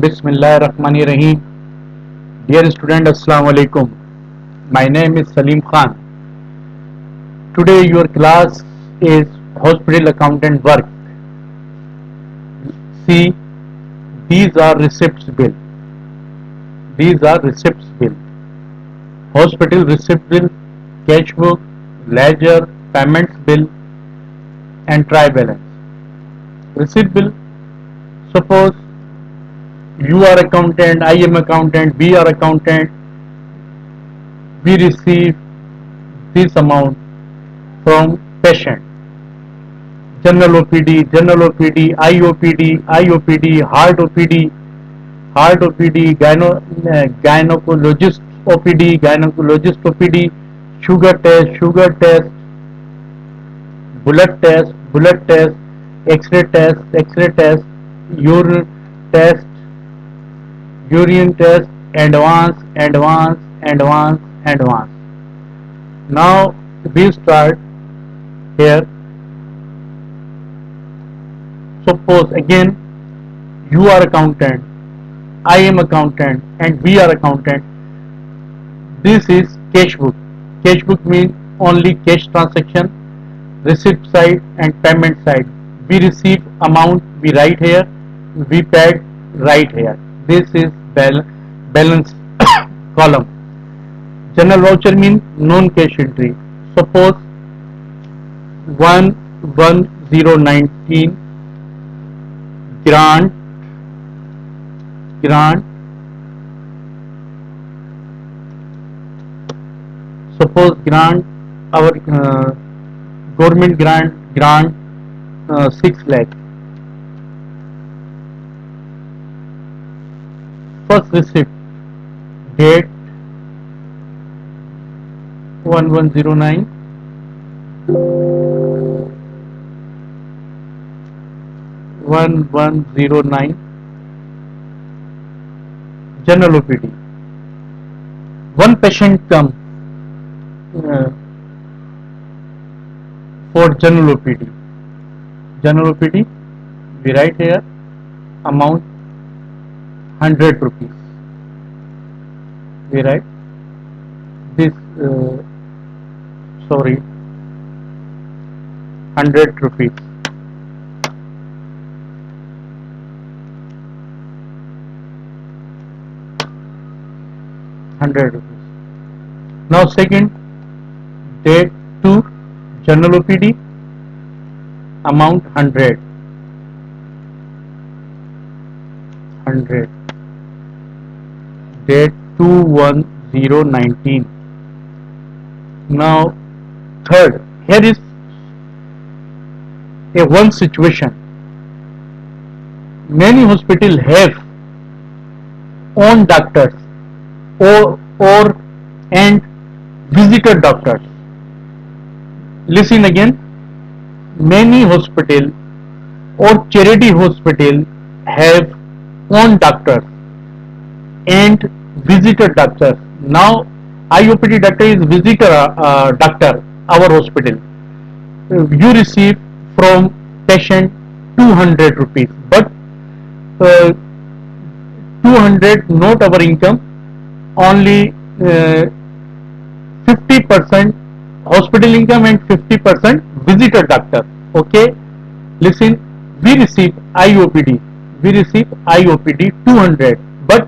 Bismillahirrahmanirrahim. Dear student, Assalamu alaikum. My name is Salim Khan. Today your class is hospital accountant work. See, these are receipts bill. These are receipts bill. Hospital receipt bill, cash book, ledger, payments bill, and try balance. Receipt bill. Suppose you are accountant, I am accountant, we are accountant. We receive this amount from patient. General OPD, General OPD, IOPD, Heart OPD, Gynecologist OPD, Sugar test, blood test, X-ray test, urine test, urine test, advance. Now we start here. Suppose again you are accountant, I am accountant, and we are accountant. This is cash book. Cash book means only cash transaction, receipt side and payment side. We receive amount, we write here, we paid, write here. This is balance column. General voucher means non-cash entry. Suppose 11019 grant. Suppose grant, our government grant 6 lakh. First receipt date 1109, general OPD. One patient come uh, for general OPD. General OPD, we write here amount 100 rupees. We write this, sorry, 100 rupees. 100 rupees. Now second, date to general OPD, amount 100. Date 21019. Now third, here is a one situation. Many hospitals have own doctors or and visitor doctors. Listen again. Many hospital or charity hospital have own doctors and visitor doctors. Now IOPD doctor is visitor doctor, our hospital. You receive from patient 200 rupees, but 200 not our income, only 50% hospital income and 50% visitor doctor. Okay, listen, we receive IOPD, 200, but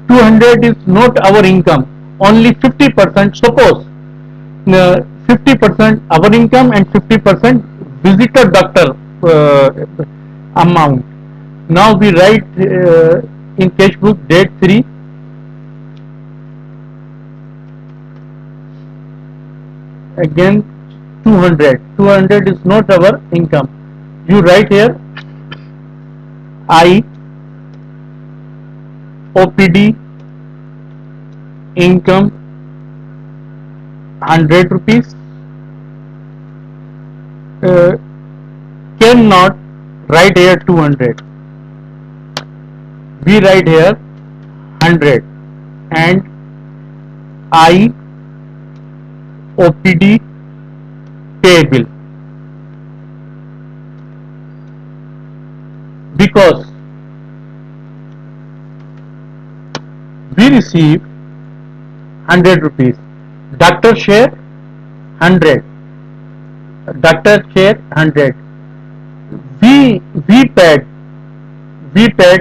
200 is not our income, only 50%. Suppose 50% our income and 50% visitor doctor amount. Now we write in cash book date 3, again 200 is not our income. You write here I OPD income 100 rupees, cannot write here 200, we write here 100, and I OPD payable, because We receive 100 rupees. Doctor share 100. Doctor share 100. We paid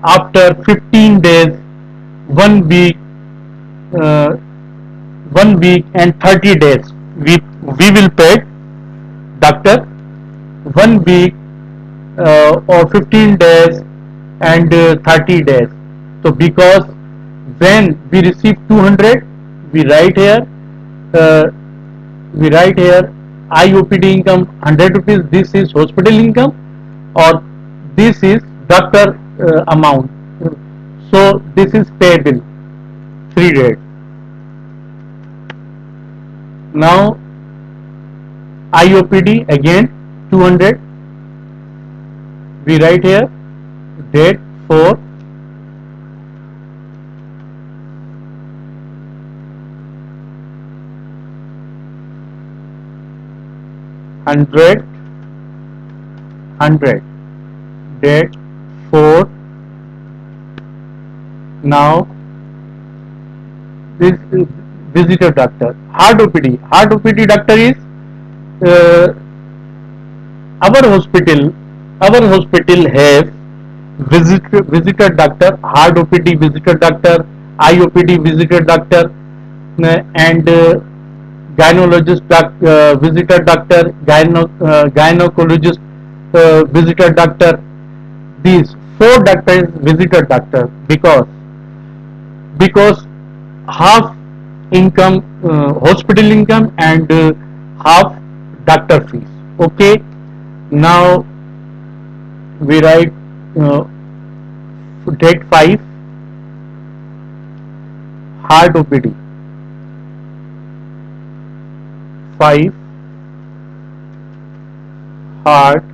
after 15 days, 1 week, uh, 1 week and 30 days. We will pay doctor 1 week or 15 days and 30 days. So because when we receive 200, we write here uh, we write here IOPD income 100 rupees. This is hospital income, or this is doctor amount. So this is payable 3 days. Now IOPD again 200. We write here date 4, 100, 100, date 4. Now this is visitor doctor. Heart OPD. Heart OPD doctor is uh, our hospital. Our hospital has visitor doctor, heart OPD visitor doctor, IOPD visitor doctor, and gynecologist visitor doctor, gynecologist visitor doctor. These four doctors visitor doctor, because half income hospital income and half doctor fees. Okay, now we write date 5, heart OPD 5, heart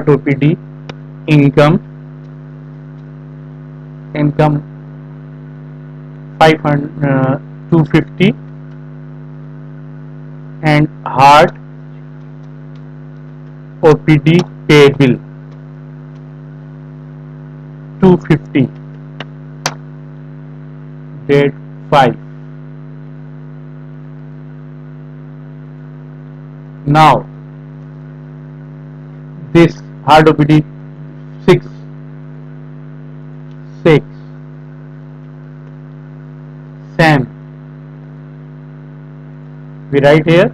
OPD income 500 250, and heart OPD payable 250, date 5. Now this heart OPD 6, 6, SAM. We write here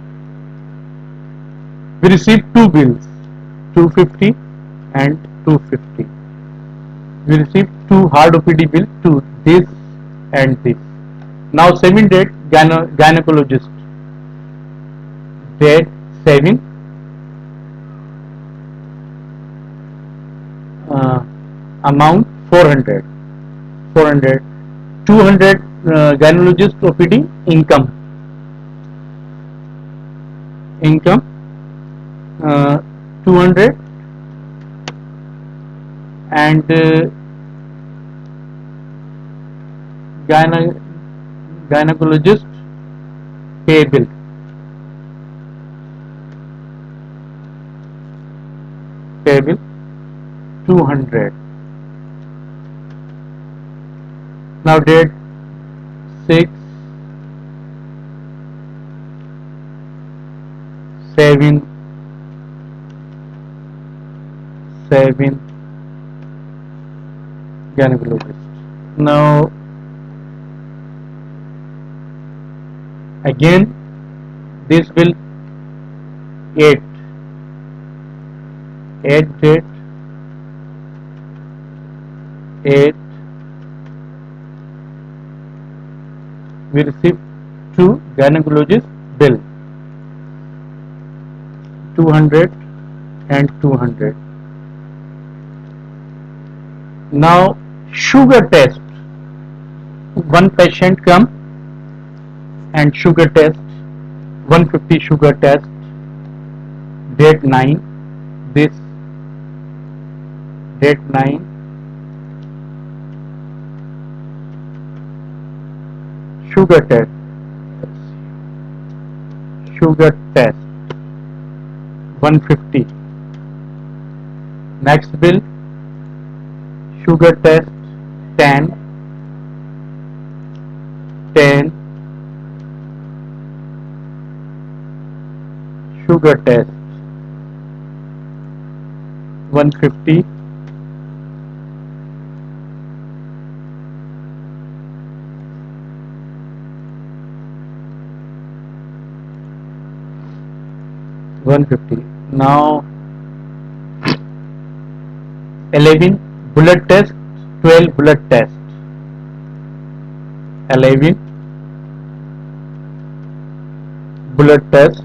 we received two bills, 250 and 250. We received two hard OPD bills, to this and this. Now 7 date gynecologist, date 7, amount 400, 400, 200 gynecologist OPD income 200, and gynecologist payable payable 200. Now date 6, 7, 7 gynecologist. Now again this will 8, 8 date 8. We receive two gynecologist bill 200 and 200. Now sugar test. One patient come and sugar test 150, sugar test date 9. This date 9, sugar test 150. Next bill, sugar test 10, 10, sugar test, 150, Now 11 bullet test, 12 bullet test, 11 bullet test,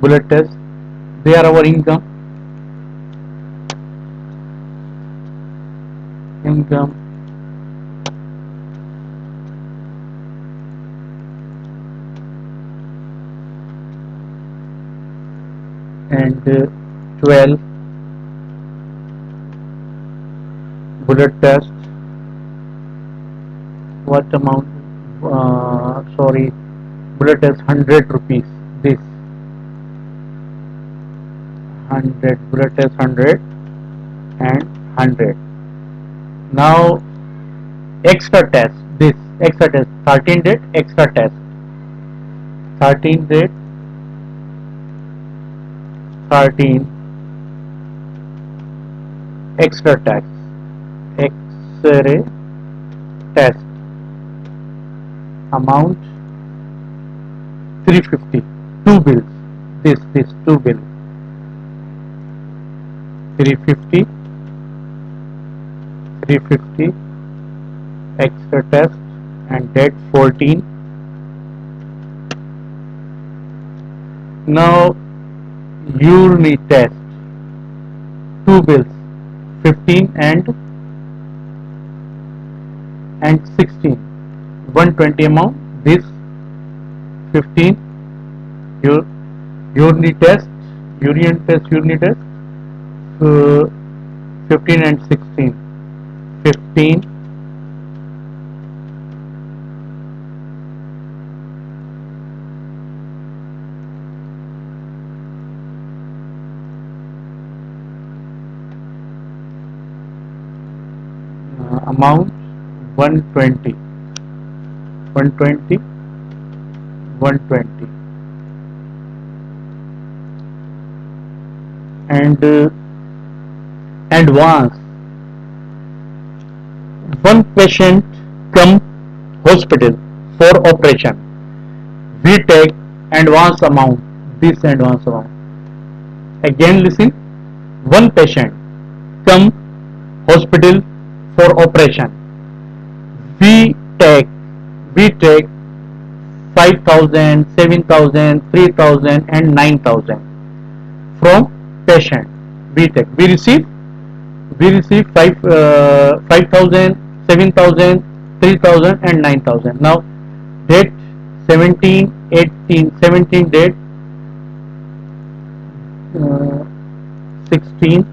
bullet test. They are our income, and 12 bullet test. What amount? Sorry, bullet test 100 rupees. This 100 bullet test 100 and 100. Now extra test. This extra test 13 date extra test. 13 date 13 extra test. X-ray test amount 350. Two bills. This two bill 350 350 extra test and date 14. Now urine test two bills 15 and 16 120 amount. This 15 your urine test urine test 15 and 16 15 amount 120 120 120 and advance. One patient come hospital for operation, we take advance amount. This advance amount again listen. One patient come hospital for operation, we take we take 5,000, 7,000, 3,000 and 9,000 from patient. We receive 5,000, 7,000, 3,000 and 9,000. Now date 17, 18, 17 date 16,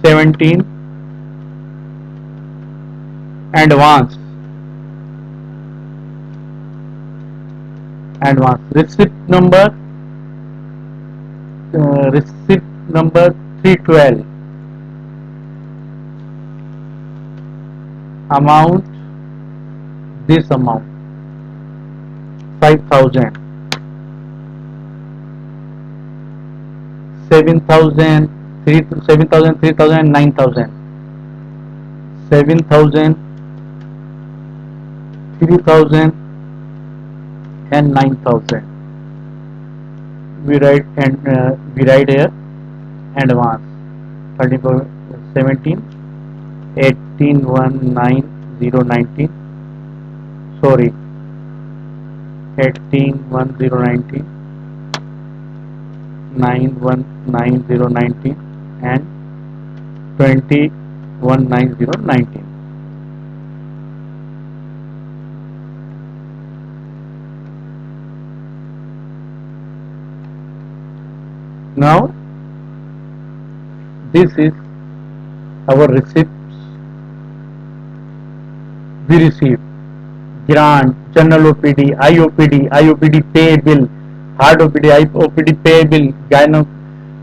17 advance receipt number 312 amount. This amount 5,000, 7,000, 7,000, 3,000, 9,000, 7,000, 3,000 and 9,000. We write here advance 34, 17, 18, 1, 9, 0, 19. Sorry, 18, 1, 0, 19, 9, 1, 9, 0, 19 and 20, 1, 9, 0, 19. Now this is our receipts we received. Grant, general OPD, IOPD pay bill, hard OPD, IOPD pay bill,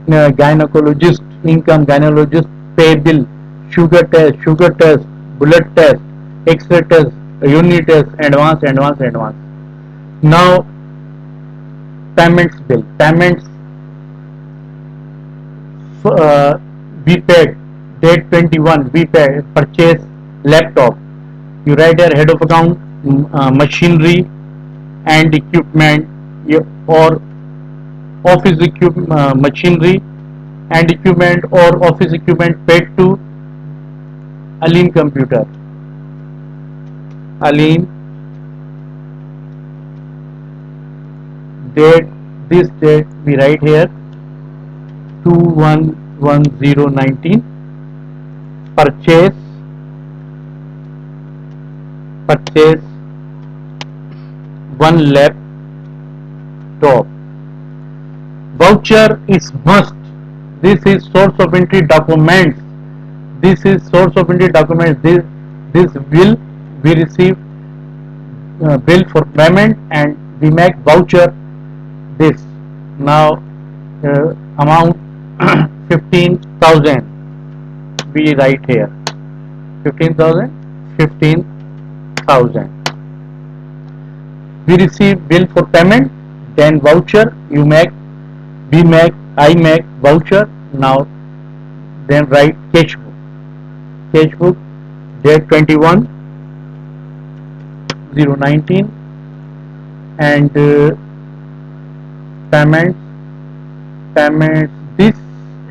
gynecologist income, gynecologist pay bill, sugar test, blood test, x-ray test, unit test, advance. Now payments bill, payments we paid date 21, we paid purchase laptop. You write here head of account, machinery and equipment, or office equipment, machinery and equipment or office equipment paid to Aline Computer. Aline, date, this date we write here 211019. Purchase one laptop. Voucher is must. This is source of entry documents. This will we receive bill for payment and we make voucher this. Now amount 15,000 we write here 15,000. 15,000 we receive bill for payment, then voucher you make, we make, I make voucher. Now then write cash book date 21/0/19 and payments this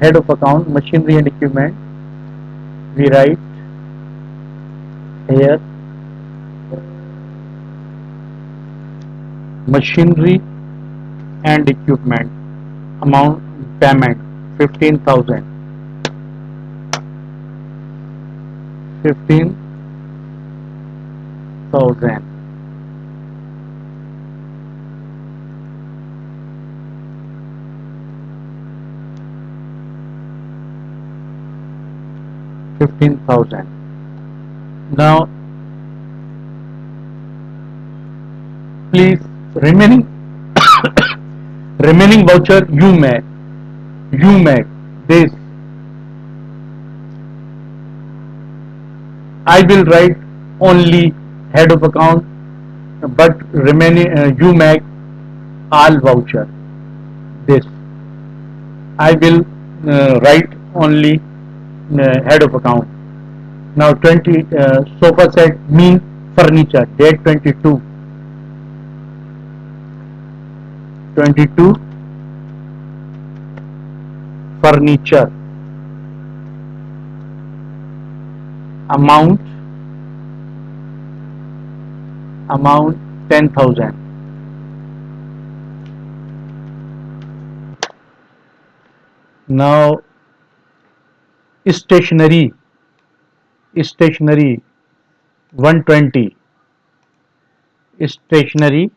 head of account machinery and equipment we write here machinery and equipment amount payment 15,000. 15,000 15,000. Now please remaining remaining voucher you make this. I will write only head of account, but remaining you make all voucher this. I will write only head of account. Now 20 sofa set mean furniture date 22 furniture amount 10,000. Now stationery 120 stationery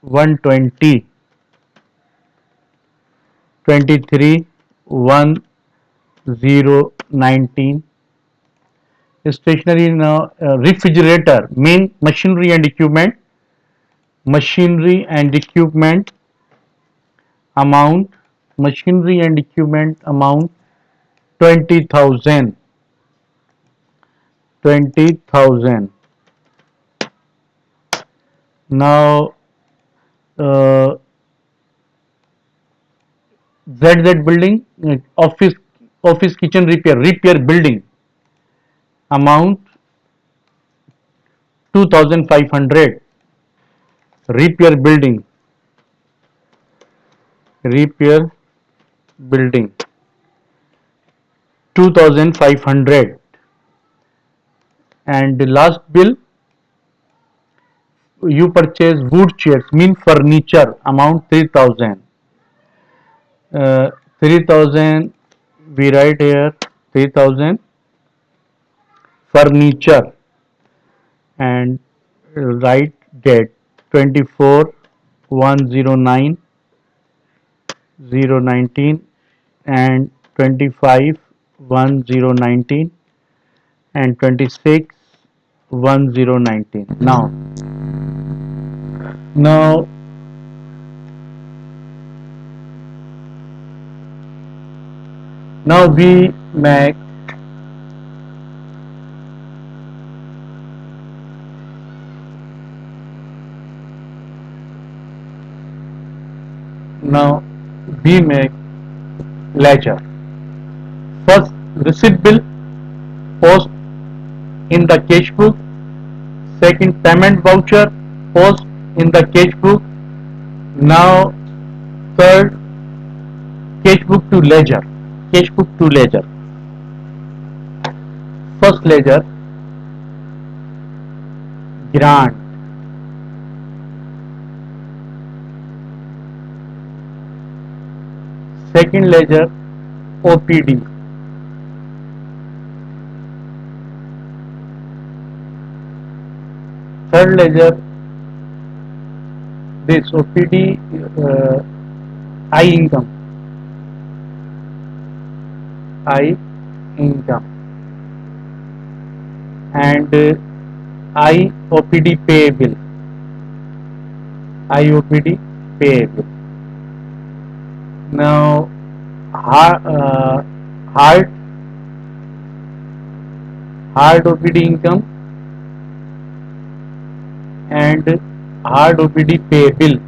120 23 1019 stationery. Now refrigerator main machinery and equipment amount 20,000. Now ZZ building office kitchen repair building amount 2,500. Repair building 2,500. And the last bill you purchase wood chairs mean furniture amount 3,000. 3,000 we write here 3,000 furniture and write date 24/109/019 and 25/1/019 and 26/1/019. Now Now we make now we make ledger. First, receipt bill post in the cash book. Second, payment voucher post in the cash book. Now third, cash book to ledger. Cash book to ledger. First ledger, grant. Second ledger, OPD. Third ledger, this OPD, I income. I income. And I OPD payable. IOPD payable. Now hard OPD income and hard OPD payable.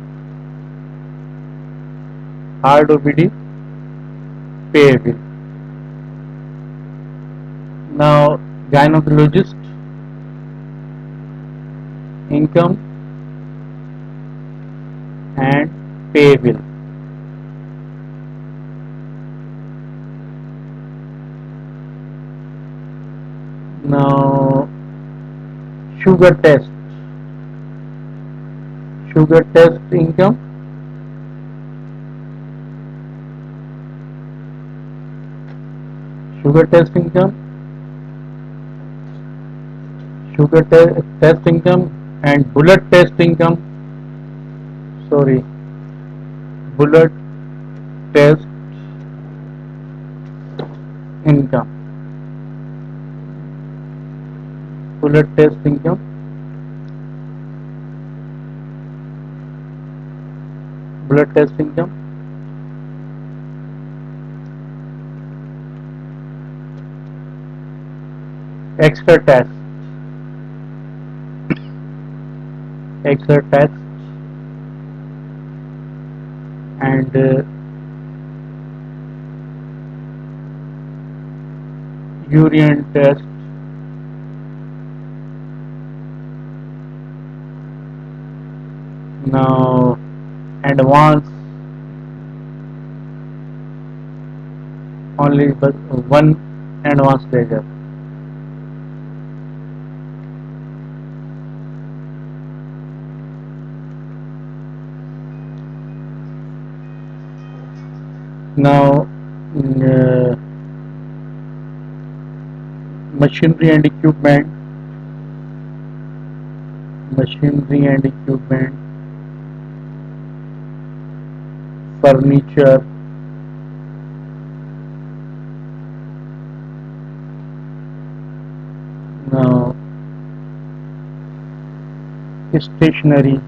Hard OPD payable. Now gynecologist income and payable. Now sugar test income sugar test income test income and bullet test income, sorry, bullet test income, bullet test income, bullet test income, extra tax and urine test, now advance only but one advance ledger. Now machinery and equipment, furniture, now stationery,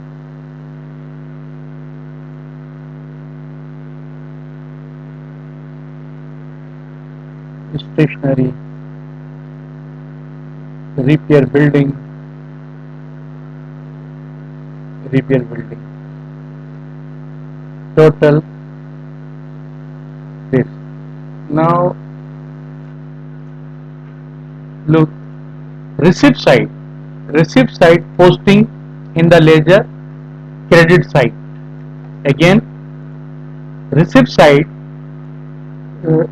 repair building, total this. Now look, receipt side posting in the ledger, credit side. Again, receipt side, uh,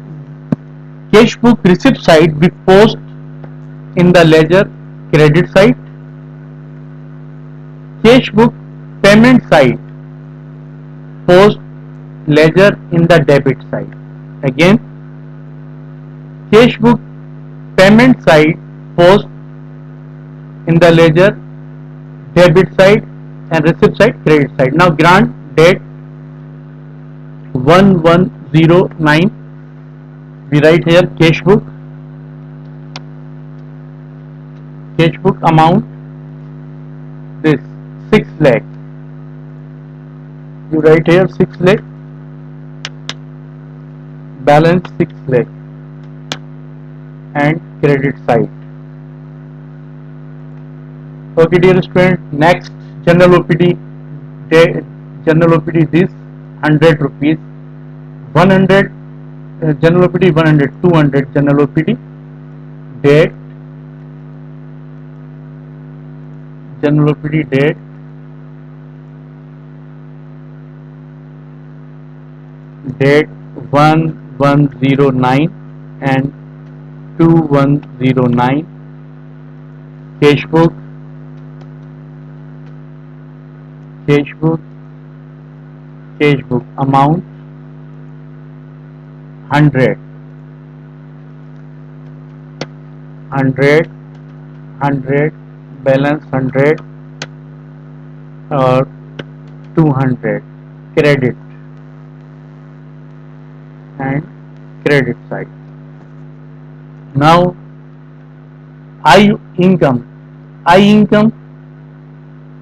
cash book receipt side we post in the ledger, credit side. Cash book payment side post ledger in the debit side. Again, cash book payment side post in the ledger, debit side, and receipt side, credit side. Now grant date 1109, we write here cash book amount, this 6 lakh, you write here 6 lakh, balance 6 lakh. and credit side. Okay, dear student, next general OPD. General OPD this 100 rupees, 100 general OPD 100, 200 general OPD. Date, general OPD date, date 1109 and 2109. Cash book, cash book, cash book amount 100, 100, 100, balance 100 or 200. Credit and credit side. Now I income, I income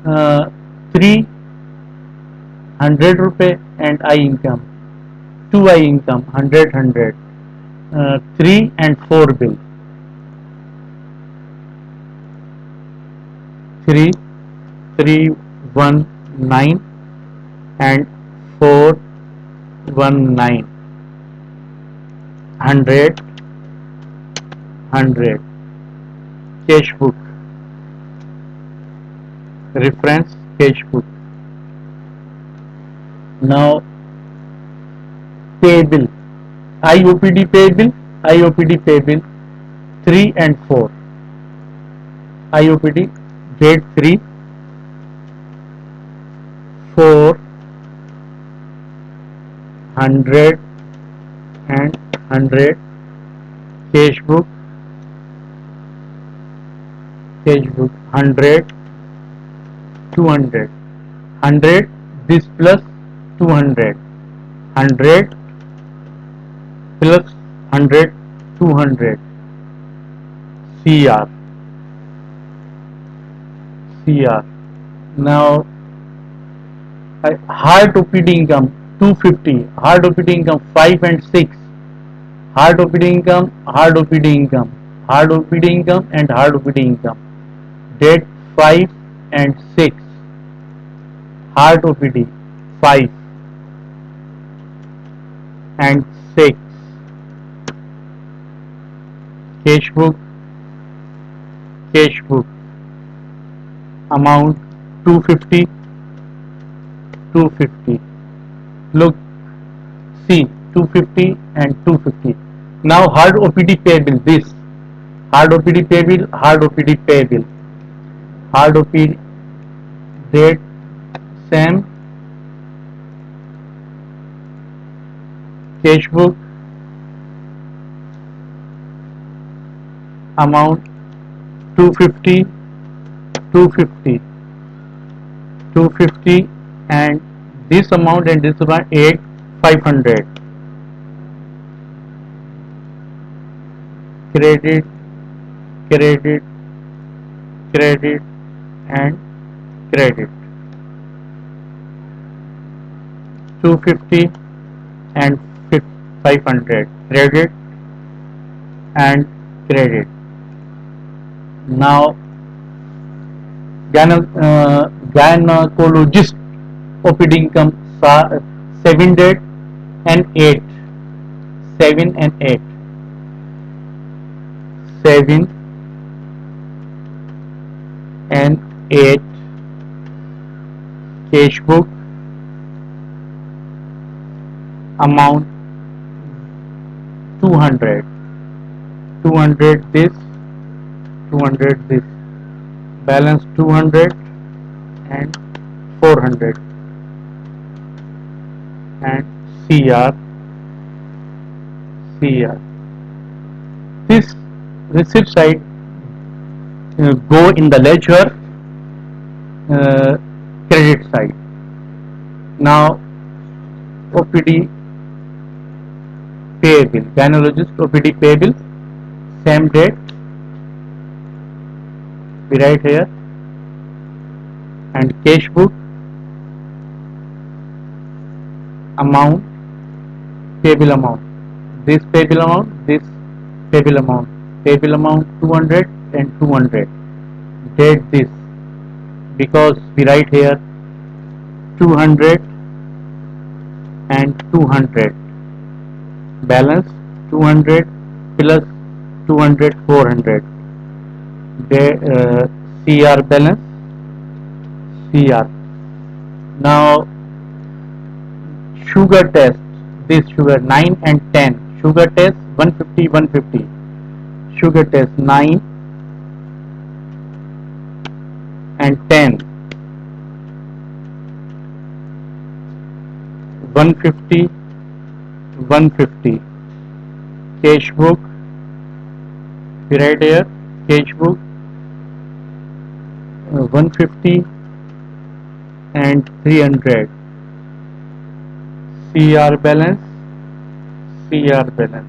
300 rupee and I income 2 I income 100, 3 and 4 bill, 3 319 and 419, 100, 100. Cash book, reference cash book. Now pay bill, IOPD pay bill, IOPD pay bill 3 and 4. IOPD date 3, 4, 100 and 100. Cash book, cash book 100, 200, 100 this plus 200, 100 plus 100, 200. CR, CR. Now hard OPD income 250, hard OPD income 5 and 6, hard OPD income, hard OPD income, hard OPD income and hard OPD income. Date 5 and 6, hard OPD 5 and 6. Cash book, cash book amount 250, 250. Look, see 250 and 250. Now hard OPD pay bill, this hard OPD pay bill, hard OPD pay bill, hard OPD date same, cash book amount 250, 250, 250 and this amount and this amount 8, 500. Credit, credit, credit and credit 250 and 500. Credit and credit. Now gynecologist OPD income 7 date and 8, 7 and 8, 7 and 8. Cash book amount 200, 200 this, 200 this, balance 200 and 400 and CR, CR. This receipt side go in the ledger credit side. Now OPD pay bill, gynecologist OPD pay bill, same date, we write here, and cash book amount, pay bill amount, this pay bill amount, this pay bill amount Payable amount 200 and 200. Date this because we write here 200 and 200. Balance 200 plus 200 400. CR balance CR. Now sugar test. This sugar 9 and 10. Sugar test 150 150. Sugar test 9 and 10. 150 150. Cash book. We write here cash book 150 and 300. CR balance CR balance.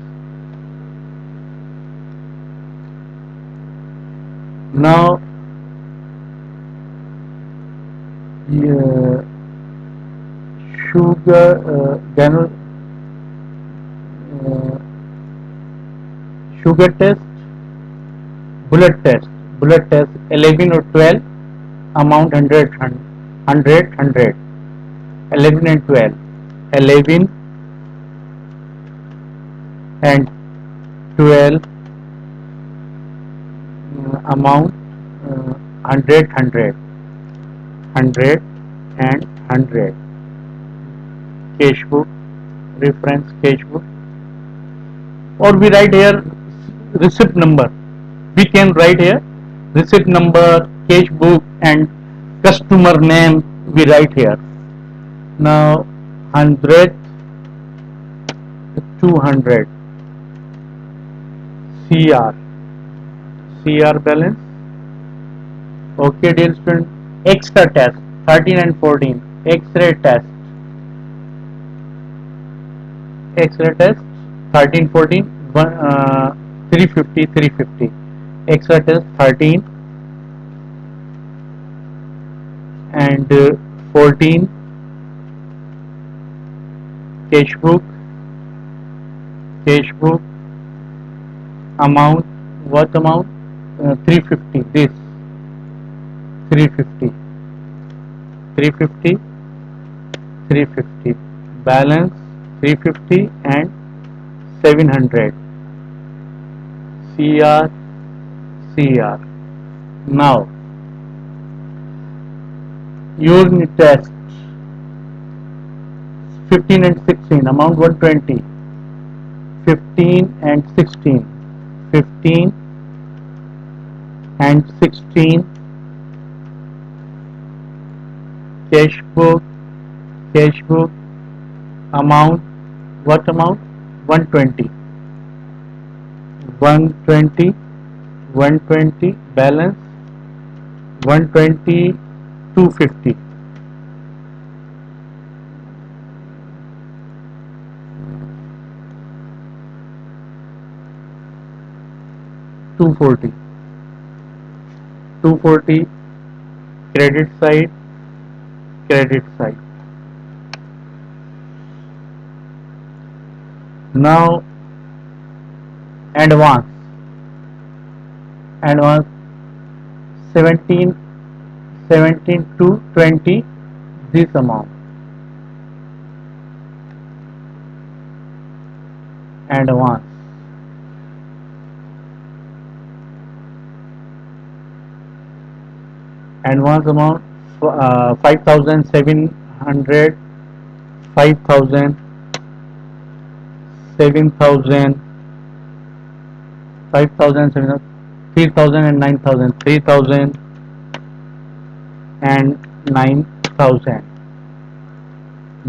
Now sugar uh, sugar test, bullet test, bullet test 11 or 12, amount 100 100 11 and 12, 11 and 12, amount 100 and 100. Cash book, reference cash book, or we write here receipt number. We can write here receipt number, cash book, and customer name. We write here. Now 100 200. CR CR balance. Okay, dear student. Extra test 13 and 14. X-ray test. X-ray test 13 14. 350 350. Extra test 13 and 14. Cash book. Cash book amount. What amount? 350. This 350 350 350. Balance 350 and 700. CR CR. Now urine test 15 and 16, amount 120. 15 and 16. 15 and 16. Cash book. Cash book amount. What amount? 120. 120. 120. Balance 120. 250. 240. 240. Credit side. Credit side. Now advance. Advance 17 17 to 20. This amount. Advance. Advance amount 5,700. 5,000. 7,000. 5,000. 3,000 and 9,000. 3,000 and 9,000.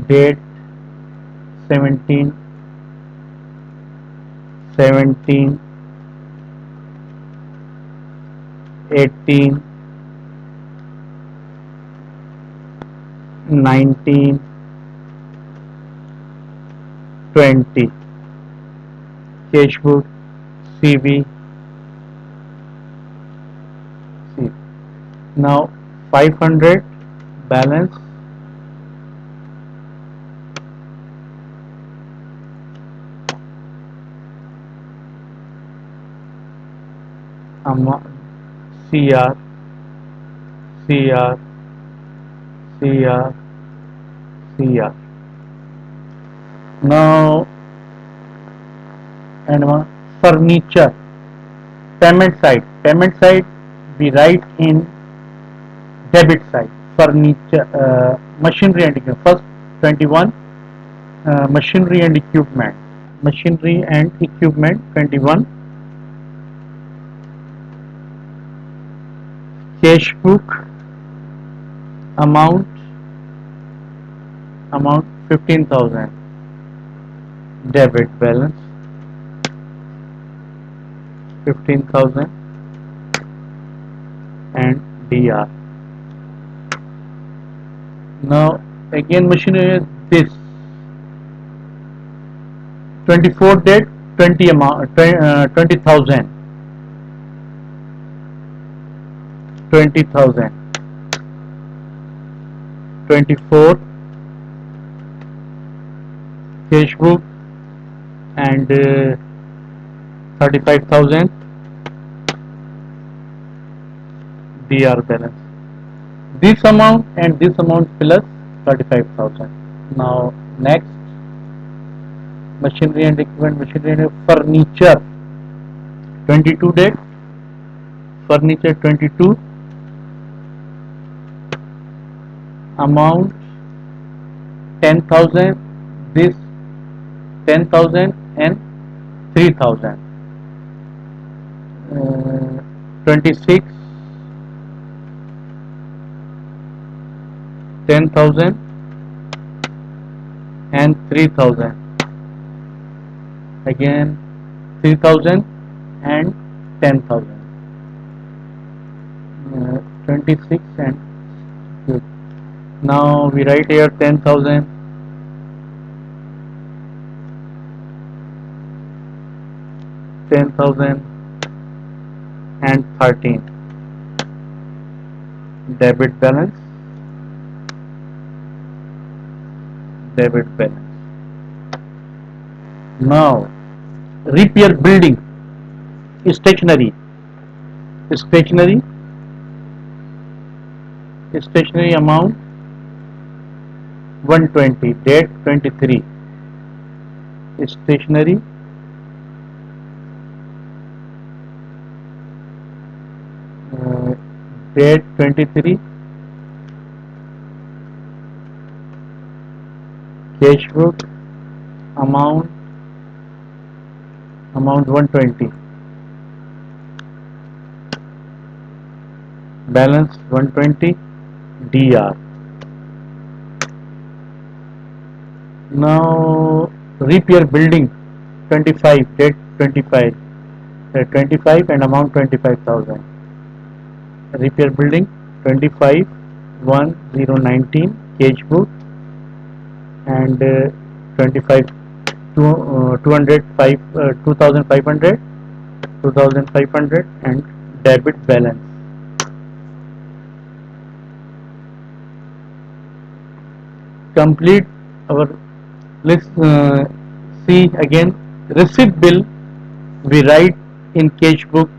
Date 17 17 18 19 20. Cash book CB. Now 500. Balance amount CR, CR, CR, CR. Now, and one furniture, payment side we write in debit side. Furniture, machinery and equipment. First 21, machinery and equipment. Machinery and equipment 21. Cash book amount 15,000. Debit balance 15,000 and DR. Now again machinery this 24 date 20 amount 20,000 20,000 24 cash book and 35,000 DR balance. This amount and this amount plus 35,000. Now next machinery and equipment, machinery and furniture 22 date, furniture 22, amount 10,000, this 10,000 and 3,000. 26, 10,000 and 3,000. Again 3,000 and 10,000. 26 and good. Now we write here 10,000, 10,000 and 13. Debit balance, debit balance. Now repair building, stationery, stationery, stationery amount 120, date 23. Stationery date 23. Cash book amount 120. Balance 120. DR. Now repair building 25, date 25. 25 and amount 25,000. Repair building 25 1019 cash book and 25 205 2500 and debit balance. Complete our list. See again, receipt bill we write in cash book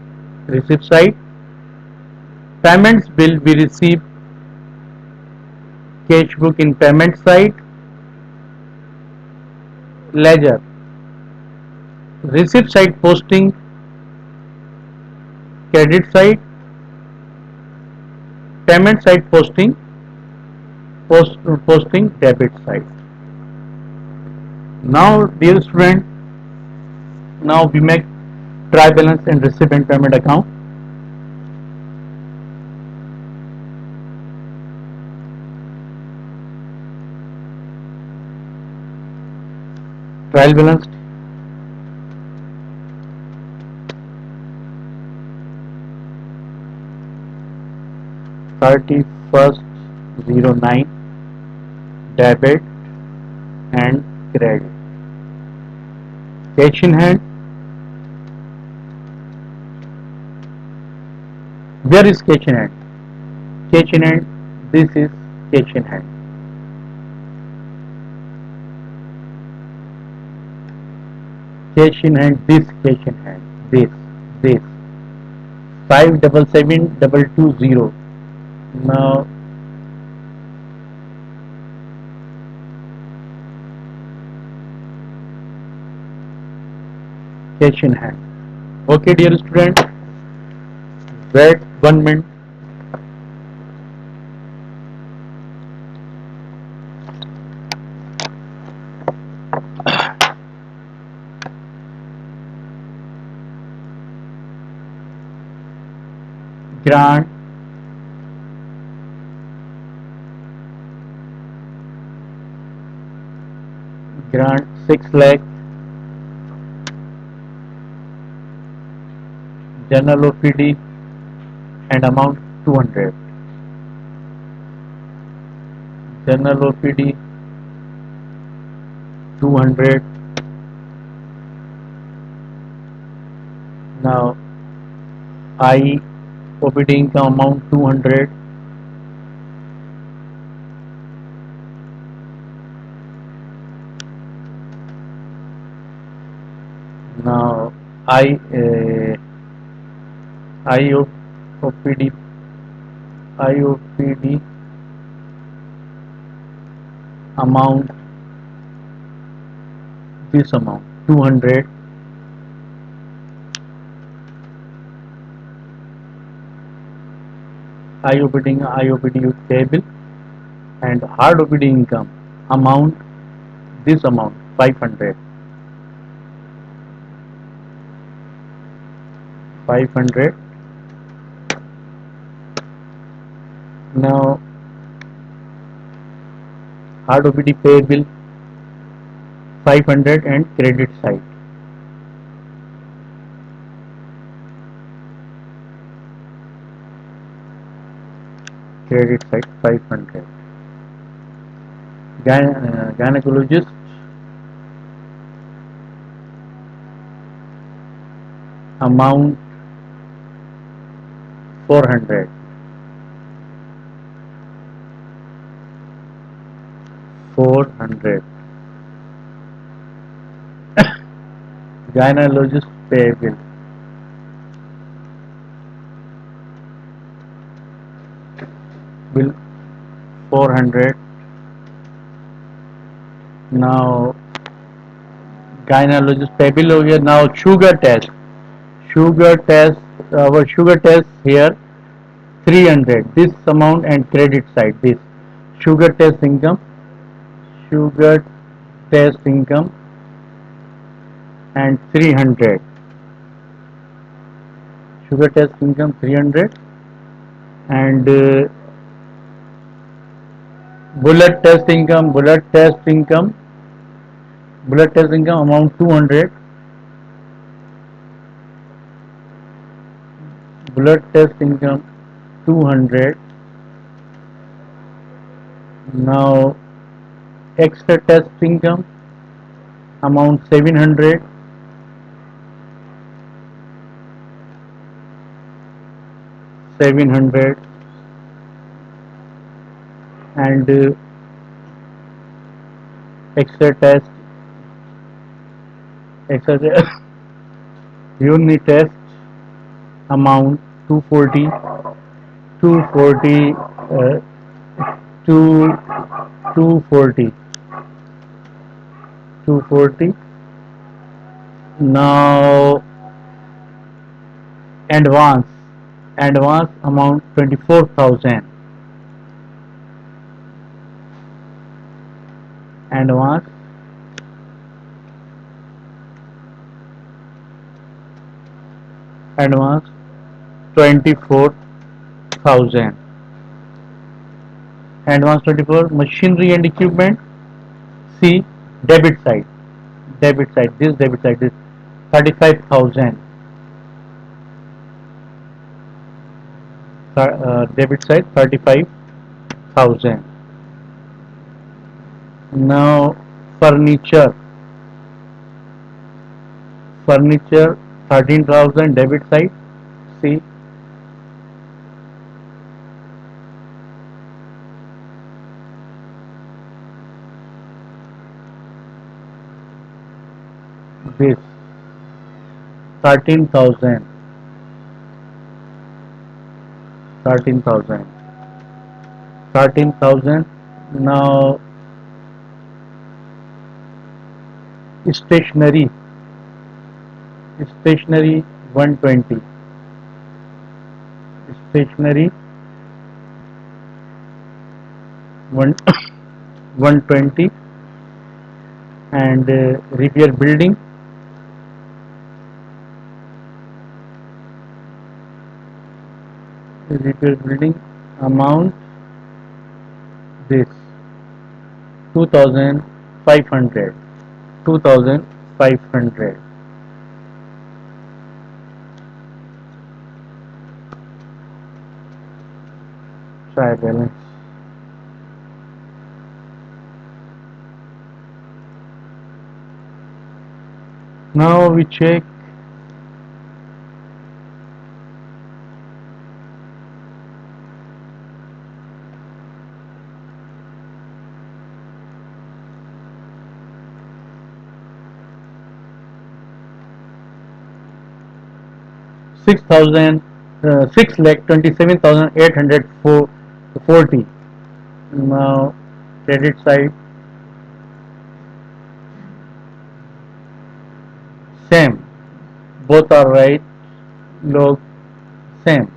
receipt side. Payments bill we receive cash book in payment side. Ledger receipt side posting credit side, payment side posting debit side. Now dear student, now we make trial balance and receipt and payment account. Trial balance 31st09 debit and credit. Cash in hand. Where is cash in hand? Cash in hand. This is cash in hand. Cash in hand. This cash in hand. This. 577220. Now cash in hand. Okay, dear student, wait 1 minute. Grant, grant 6 lakh, general OPD and amount 200. General OPD 200. Now I OPD income amount 200. Now I IOPD IOPD amount, this amount 200. IOPD payable and hard OPD income amount, this amount 500. 500. Now hard OPD payable 500 and credit side. Credit side 500. Gynecologist amount 400. 400. Gynecologist payable bill 400. Now gynecologist payable हो गया. Now sugar test, our sugar test here 300, this amount, and credit side this sugar test income, sugar test income and 300, sugar test income 300 and bullet test income amount 200, bullet test income 200. Now extra test income amount 700, 700 and extra test, extra unit test amount 240, 240, 2 240, 240. Now advance, advance amount 24,000, advance, advance 24,000, advance 24. Machinery and equipment, C, debit side, debit side, this debit side is 35,000, debit side 35,000. Now furniture, furniture 13,000, debit side, C. This 13,000, 13,000. 13,000. Now stationery. Stationery 120. Stationery 1 120. And repair building. Repair building amount this 2,500. 2,500. Try balance. Now we check 6,000, 6,27,840. Now credit side same. Both are right. Log same.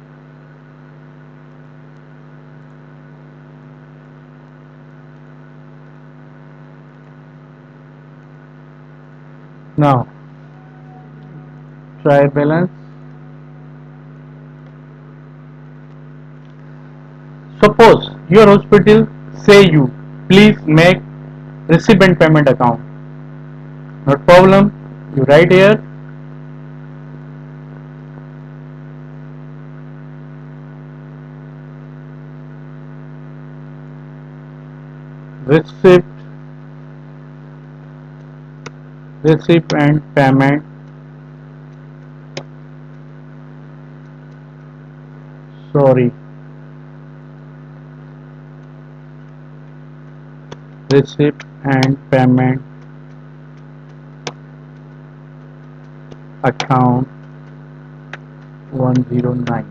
Now try balance. Suppose your hospital say you please make recipient payment account. Not problem. You write here receipt and payment. Sorry, receipt and payment account 109.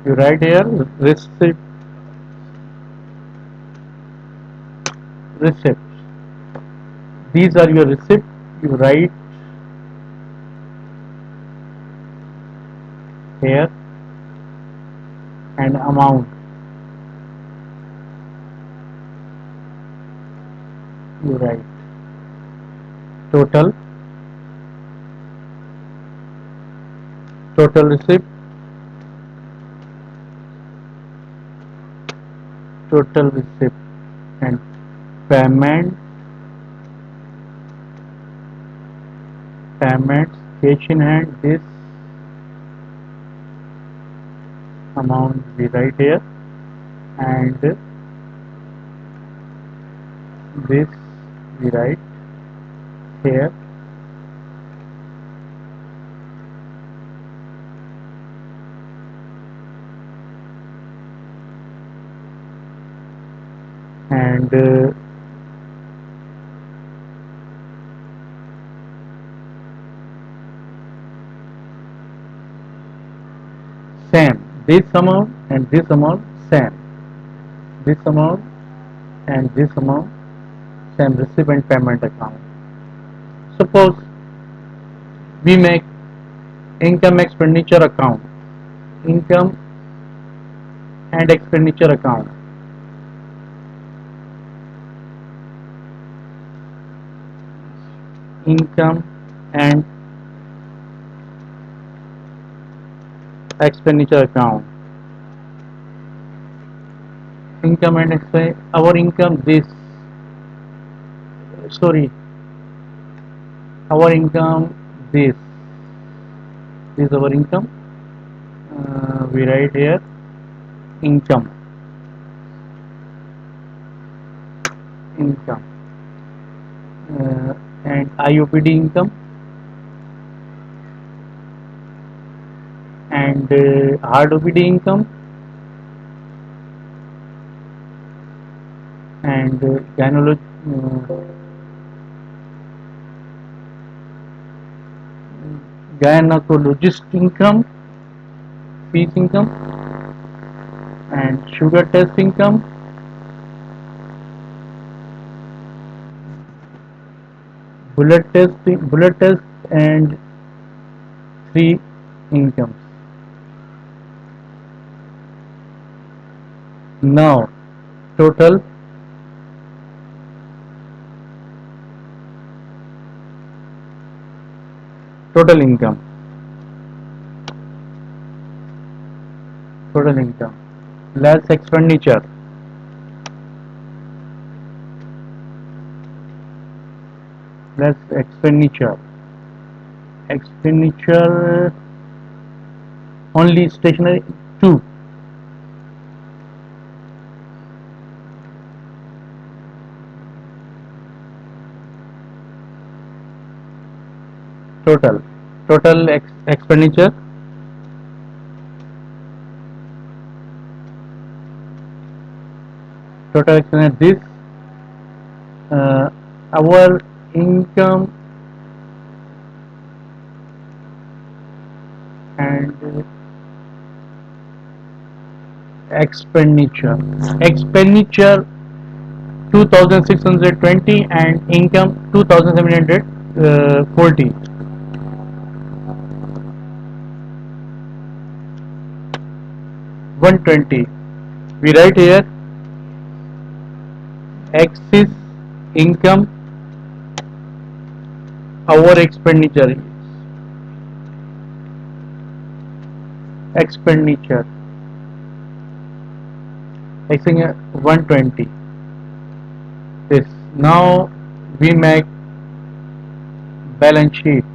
You write here receipt. These are your receipt. You write here and amount. You write total receipt, total receipt and payment, payments, cash in hand. This amount we write here and this we write here. And same, this amount and this amount same, this amount and this amount same, recipient payment account. Suppose we make income expenditure account, income and expenditure account. Income and expenditure account. Income and expenditure. Our income this. Sorry. Our income this. This is our income. We write here income. Income. And IOPD income and hard OPD income and gynecologist income, fees income and sugar test income, bullet test and three incomes. Now total total income total income less expenditure expenditure only stationery 2 total expenditure total expenditure this our income and expenditure 2620 and income 2740 120 we write here x is income our expenditure x is 120 this now we make balance sheet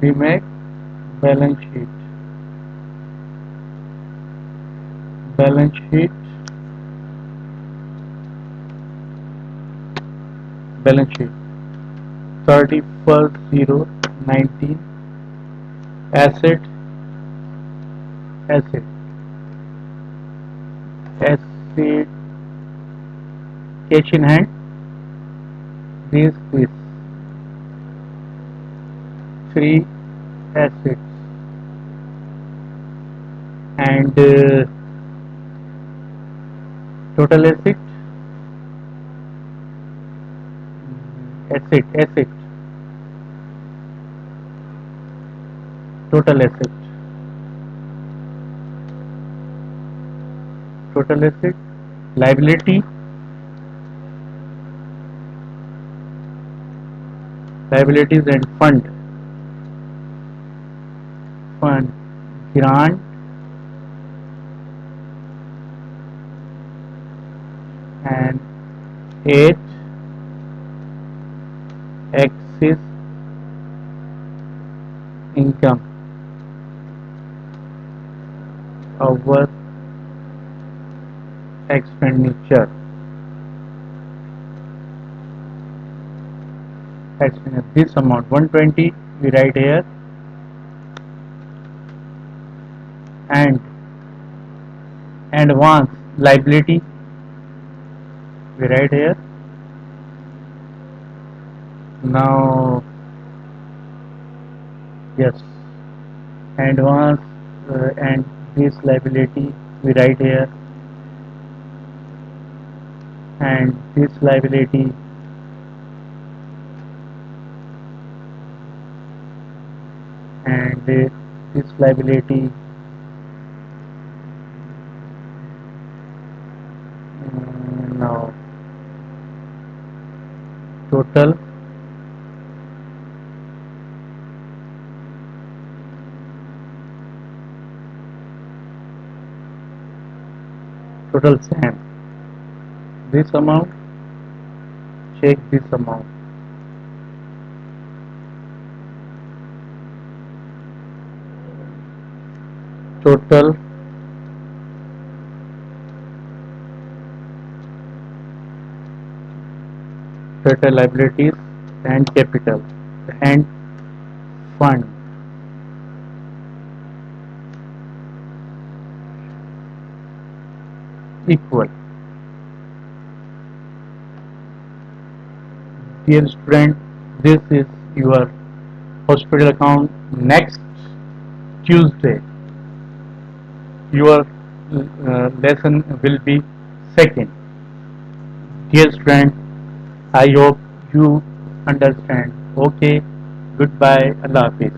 we make balance sheet balance sheet balance sheet 31st 0 19 asset asset asset cash in hand this three assets and total asset total asset total asset liability liabilities and fund grant and eight excess income over expenditure this amount 120 we write here and advance liability we write here now yes advance and this liability we write here and this liability and this liability now total same this amount check this amount total liabilities and capital and fund equal dear student this is your hospital account next Tuesday. Your lesson will be second. Dear friend, I hope you understand. Okay, goodbye, Allah Hafiz.